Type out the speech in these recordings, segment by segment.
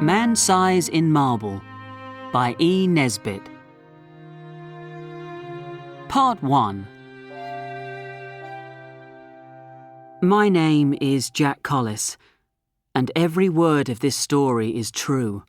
Man Size in Marble by E. Nesbit. Part 1. My name is Jack Collis, and every word of this story is true,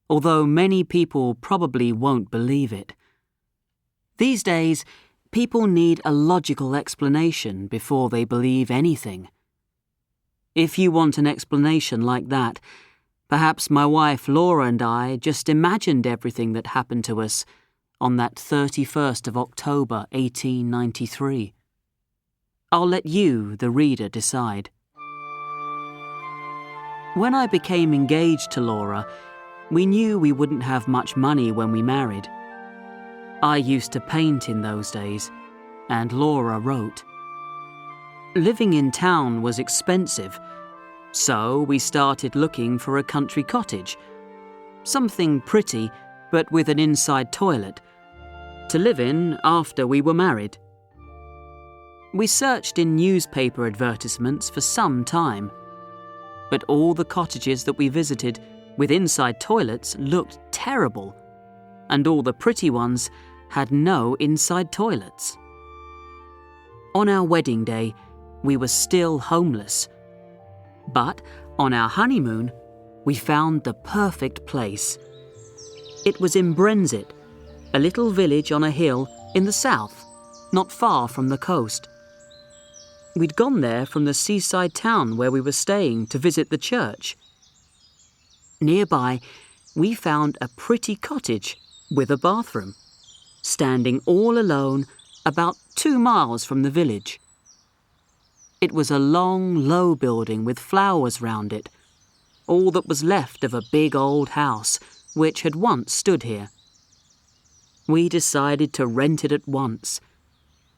although many people probably won't believe it. These days, people need a logical explanation before they believe anything. If you want an explanation like that, perhaps my wife Laura and I just imagined everything that happened to us on that 31st of October 1893. I'll let you, the reader, decide. When I became engaged to Laura, we knew we wouldn't have much money when we married. I used to paint in those days, and Laura wrote. Living in town was expensive, so we started looking for a country cottage, something pretty but with an inside toilet, to live in after we were married. We searched in newspaper advertisements for some time, but all the cottages that we visited with inside toilets looked terrible, and all the pretty ones had no inside toilets. On our wedding day, we were still homeless. But on our honeymoon, we found the perfect place. It was in Brenzett, a little village on a hill in the south, not far from the coast. We'd gone there from the seaside town where we were staying to visit the church. Nearby, we found a pretty cottage with a bathroom, standing all alone about 2 miles from the village. It was a long, low building with flowers round it, all that was left of a big old house which had once stood here. We decided to rent it at once.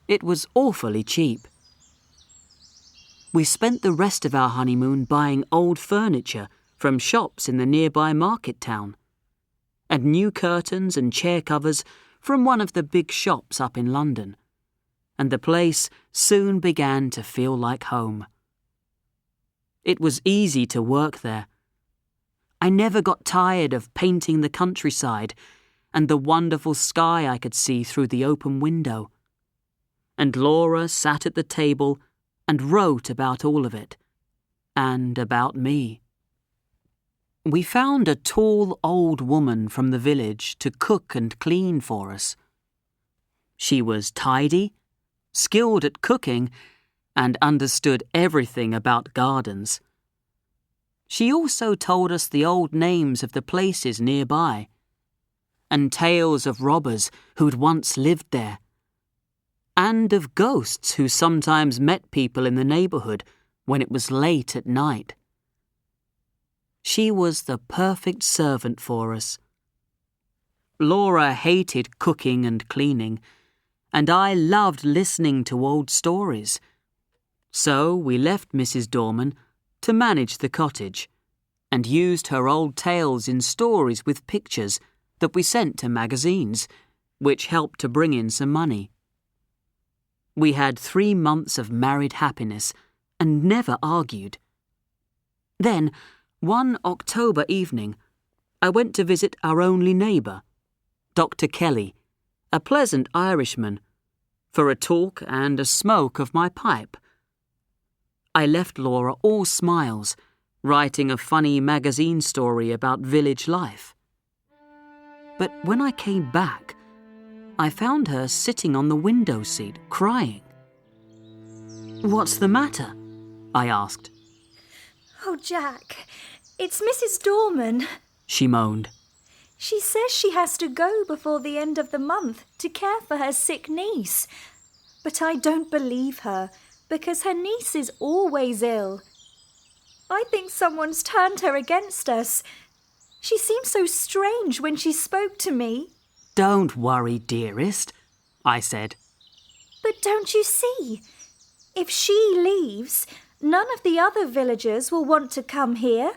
It was awfully cheap. We spent the rest of our honeymoon buying old furniture from shops in the nearby market town, and new curtains and chair covers from one of the big shops up in London, and the place soon began to feel like home. It was easy to work there. I never got tired of painting the countryside and the wonderful sky I could see through the open window. And Laura sat at the table and wrote about all of it, and about me. We found a tall old woman from the village to cook and clean for us. She was tidy, skilled at cooking, and understood everything about gardens. She also told us the old names of the places nearby, and tales of robbers who'd once lived there, and of ghosts who sometimes met people in the neighbourhood when it was late at night. She was the perfect servant for us. Laura hated cooking and cleaning, and I loved listening to old stories. So we left Mrs. Dorman to manage the cottage, and used her old tales in stories with pictures that we sent to magazines, which helped to bring in some money. We had 3 months of married happiness and never argued. Then, one October evening, I went to visit our only neighbour, Dr. Kelly, a pleasant Irishman, for a talk and a smoke of my pipe. I left Laura all smiles, writing a funny magazine story about village life. But when I came back, I found her sitting on the window seat, crying. "What's the matter?" I asked. "Oh, Jack, it's Mrs. Dorman," she moaned. "She says she has to go before the end of the month to care for her sick niece. But I don't believe her, because her niece is always ill. I think someone's turned her against us. She seemed so strange when she spoke to me." "Don't worry, dearest," I said. "But don't you see? If she leaves, none of the other villagers will want to come here,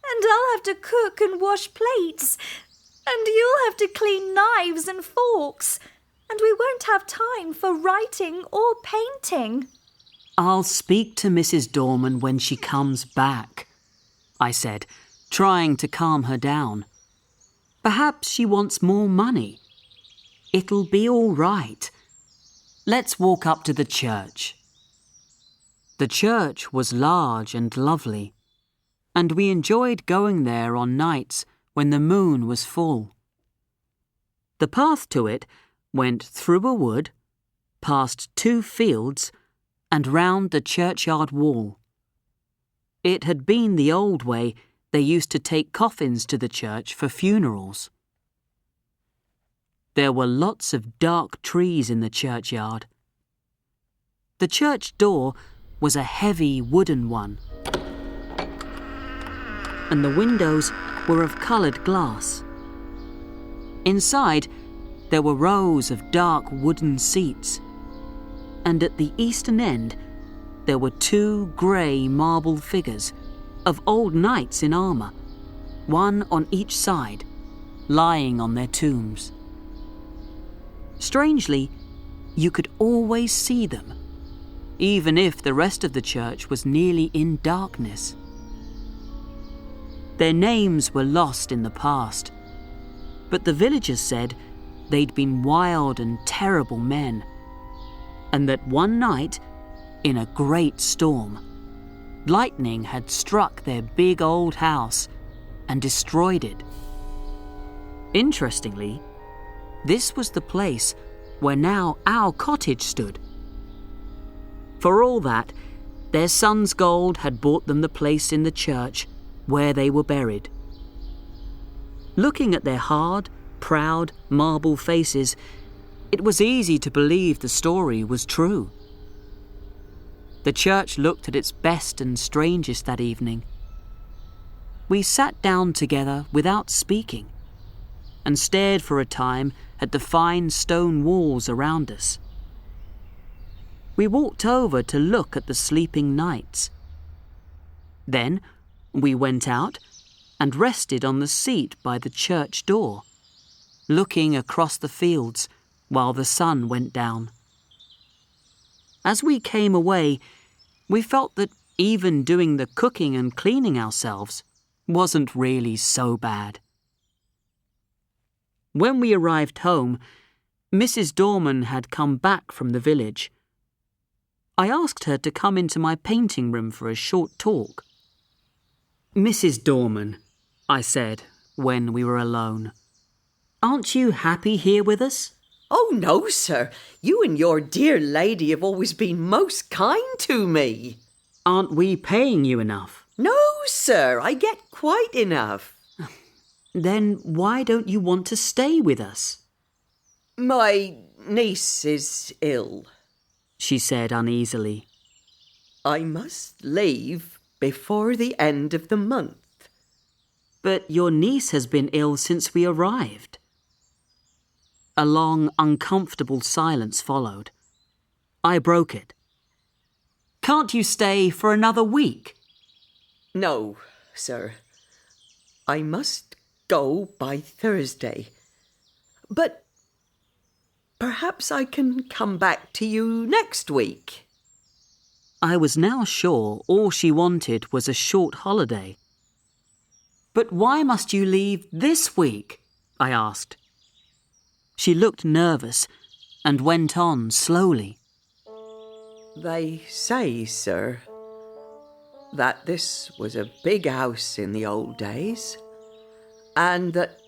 and I'll have to cook and wash plates, and you'll have to clean knives and forks, and we won't have time for writing or painting." "I'll speak to Mrs. Dorman when she comes back," I said, trying to calm her down. Perhaps she wants more money. It'll be all right. Let's walk up to the church. The church was large and lovely, and we enjoyed going there on nights when the moon was full. The path to it went through a wood, past 2 fields, and round the churchyard wall. It had been the old way they used to take coffins to the church for funerals. There were lots of dark trees in the churchyard. The church door was a heavy wooden one, and the windows were of coloured glass. Inside, there were rows of dark wooden seats, and at the eastern end, there were 2 grey marble figures of old knights in armour, one on each side, lying on their tombs. Strangely, you could always see them, even if the rest of the church was nearly in darkness. Their names were lost in the past, but the villagers said they'd been wild and terrible men, and that one night, in a great storm, lightning had struck their big old house and destroyed it. Interestingly, this was the place where now our cottage stood. For all that, their son's gold had bought them the place in the church where they were buried. Looking at their hard, proud, marble faces, it was easy to believe the story was true. The church looked at its best and strangest that evening. We sat down together without speaking and stared for a time at the fine stone walls around us. We walked over to look at the sleeping knights. Then we went out and rested on the seat by the church door, looking across the fields while the sun went down. As we came away, we felt that even doing the cooking and cleaning ourselves wasn't really so bad. When we arrived home, Mrs. Dorman had come back from the village. I asked her to come into my painting room for a short talk. "Mrs. Dorman," I said when we were alone, "aren't you happy here with us?" "Oh, no, sir. You and your dear lady have always been most kind to me." "Aren't we paying you enough?" "No, sir. I get quite enough." "Then why don't you want to stay with us?" "My niece is ill," she said uneasily. "I must leave before the end of the month." "But your niece has been ill since we arrived." A long, uncomfortable silence followed. I broke it. "Can't you stay for another week?" "No, sir. I must go by Thursday. But perhaps I can come back to you next week." I was now sure all she wanted was a short holiday. "But why must you leave this week?" I asked. She looked nervous and went on slowly. "They say, sir, that this was a big house in the old days, and that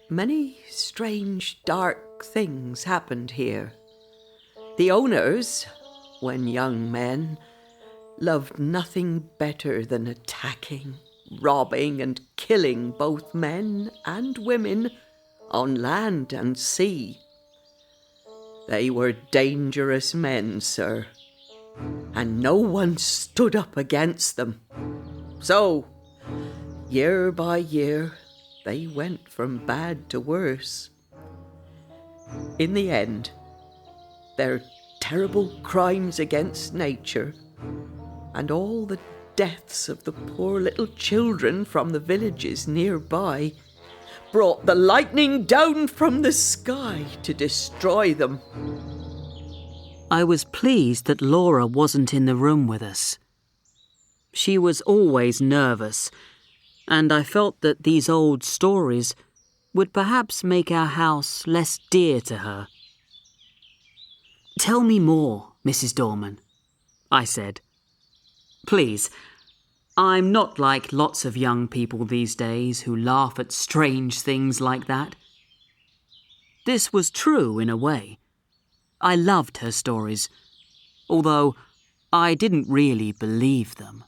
many strange, dark things happened here. The owners, when young men, loved nothing better than attacking, robbing and killing both men and women on land and sea. They were dangerous men, sir, and no one stood up against them. So, year by year, they went from bad to worse. In the end, their terrible crimes against nature and all the deaths of the poor little children from the villages nearby brought the lightning down from the sky to destroy them." I was pleased that Laura wasn't in the room with us. She was always nervous, and I felt that these old stories would perhaps make our house less dear to her. "Tell me more, Mrs. Dorman," I said. "Please, I'm not like lots of young people these days who laugh at strange things like that." This was true in a way. I loved her stories, although I didn't really believe them.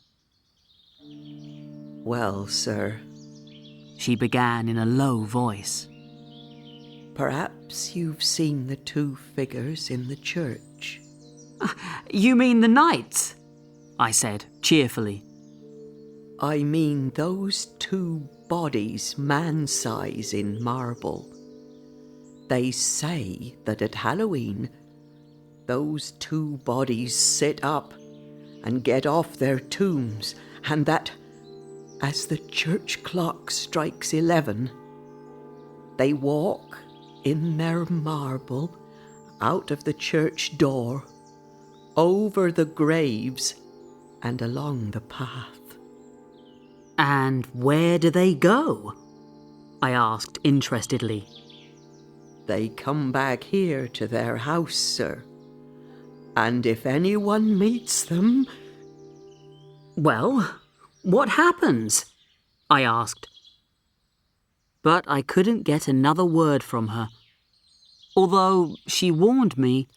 Well, sir, She began in a low voice. perhaps you've seen the two figures in the church. "You mean the knights?" I said cheerfully. I mean those two bodies man-size in marble. They say that at Halloween, those two bodies sit up and get off their tombs, and that as the church clock strikes 11, they walk in their marble out of the church door, over the graves and along the path. "And where do they go?" I asked interestedly. They come back here to their house, sir. And if anyone meets them... "Well, what happens?" I asked. But I couldn't get another word from her, although she warned me.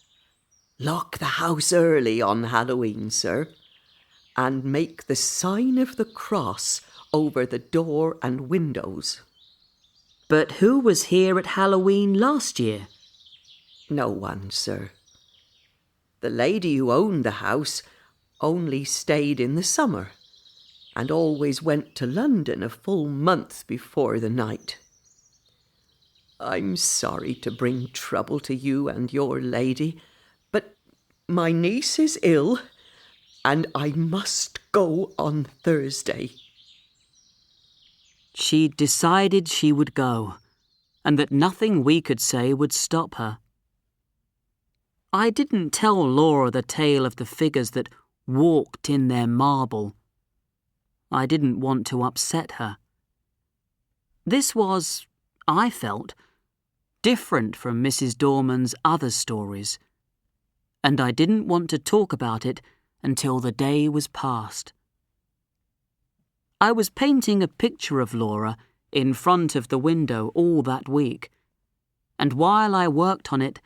Lock the house early on Halloween, sir, and make the sign of the cross over the door and windows. "But who was here at Halloween last year?" No one, sir. The lady who owned the house only stayed in the summer and always went to London a full month before the night. I'm sorry to bring trouble to you and your lady, but my niece is ill and I must go on Thursday." She decided she would go, and that nothing we could say would stop her. I didn't tell Laura the tale of the figures that walked in their marble. I didn't want to upset her. This was, I felt, different from Mrs. Dorman's other stories, and I didn't want to talk about it until the day was past. I was painting a picture of Laura in front of the window all that week, and while I worked on it,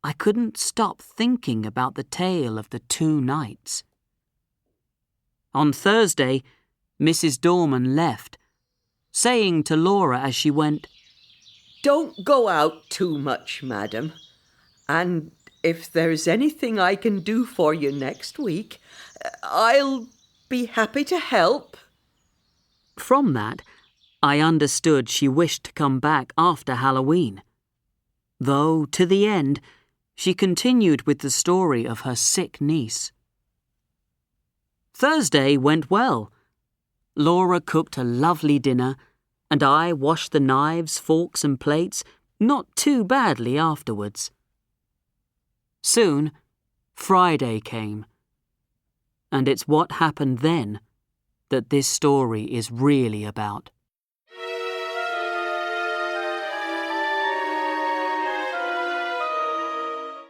I couldn't stop thinking about the tale of the two knights. On Thursday, Mrs. Dorman left, saying to Laura as she went, "Don't go out too much, madam, and if there's anything I can do for you next week, I'll be happy to help." From that, I understood she wished to come back after Halloween, though, to the end, she continued with the story of her sick niece. Thursday went well. Laura cooked a lovely dinner, and I washed the knives, forks and plates not too badly afterwards. Soon, Friday came, and it's what happened then that this story is really about.